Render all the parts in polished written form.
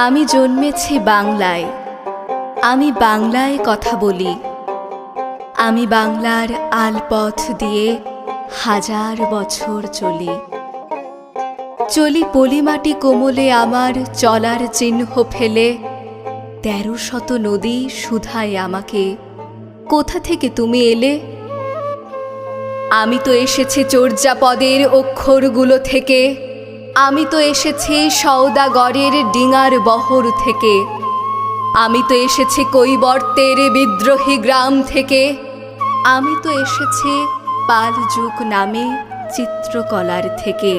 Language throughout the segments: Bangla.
আমি জন্মেছি বাংলায়, আমি বাংলায় কথা বলি। আমি বাংলার আলপথ দিয়ে হাজার বছর চলি। চলি পলিমাটি কোমলে আমার চলার চিহ্ন ফেলে। ১৩০০ নদী শুধায় আমাকে, কোথা থেকে তুমি এলে? আমি তো এসেছি চর্যাপদের অক্ষরগুলো থেকে। আমি তো এসেছি সওদাগরের ডিঙার বহর থেকে। আমি তো এসেছি কৈবর্তের বিদ্রোহী গ্রাম থেকে। আমি তো এসেছি পালযুগ নামে চিত্রকলার থেকে।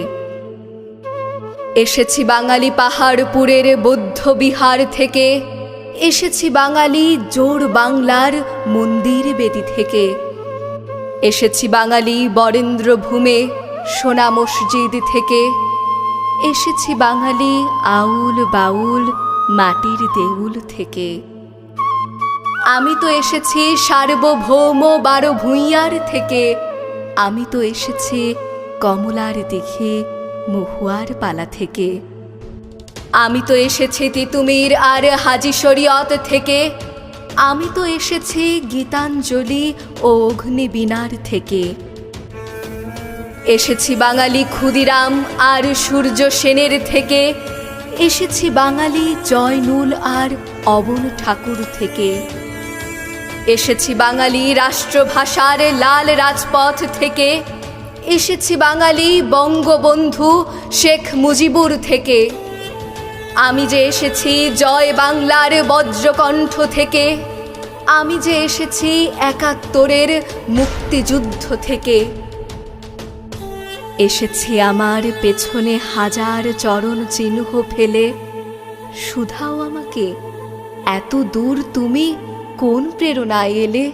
এসেছি বাঙালি পাহাড়পুরের বৌদ্ধ বিহার থেকে। এসেছি বাঙালি জোর বাংলার মন্দির বেদি থেকে। এসেছি বাঙালি বরেন্দ্র ভূমে সোনা মসজিদ থেকে। এসেছি বাঙালি আউল বাউল মাটির দেউল থেকে। আমি তো এসেছি সার্বভৌম ১২ ভূঁইয়ার থেকে। আমি তো এসেছি কমলার দিঘি মহুয়ার পালা থেকে। আমি তো এসেছি তিতুমির আর হাজি শরীয়ত থেকে। আমি তো এসেছি গীতাঞ্জলি ও অগ্নিবীণার থেকে। এসেছি বাঙালি ক্ষুদিরাম আর সূর্য সেনের থেকে। এসেছি বাঙালি জয়নুল আর অবন ঠাকুর থেকে। এসেছি বাঙালি রাষ্ট্রভাষার লাল রাজপথ থেকে। এসেছি বাঙালি বঙ্গবন্ধু শেখ মুজিবুর থেকে। আমি যে এসেছি জয় বাংলার বজ্রকণ্ঠ থেকে। আমি যে এসেছি ৭১-এর মুক্তিযুদ্ধ থেকে। এসেছি আমার পেছনে হাজার চরণ চিহ্ন ফেলে। শুধাও আমাকে, এত দূর তুমি কোন প্রেরণায় এলে?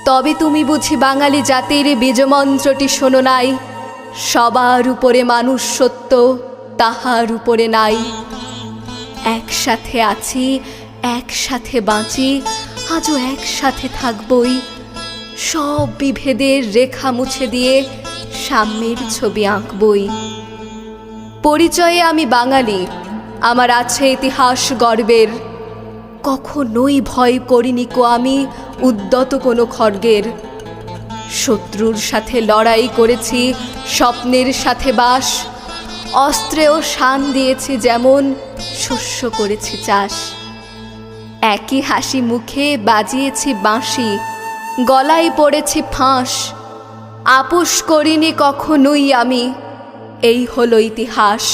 তবে তুমি বুঝি বাঙালি জাতির বীজমন্ত্রটি শোনো নাই, সবার উপরে মানুষ সত্য, তাহার উপরে নাই। একসাথে আছি, একসাথে বাঁচি, আজও একসাথে থাকবই। সব বিভেদের রেখা মুছে দিয়ে সাম্যের ছবি আঁকবই। পরিচয়ে আমি বাঙালি, আমার আছে ইতিহাস গর্বের। কখনোই ভয় করিনি কো আমি উদ্যত কোনো খড়গের। শত্রুর সাথে লড়াই করেছি, স্বপ্নের সাথে বাস। অস্ত্রেও শান দিয়েছি যেমন, শস্য করেছি চাষ। একই হাসি মুখে বাজিয়েছি বাঁশি, গলায় পড়েছি ফাঁস। আপোষ করিনি কখনোই আমি, এই হলো ইতিহাস।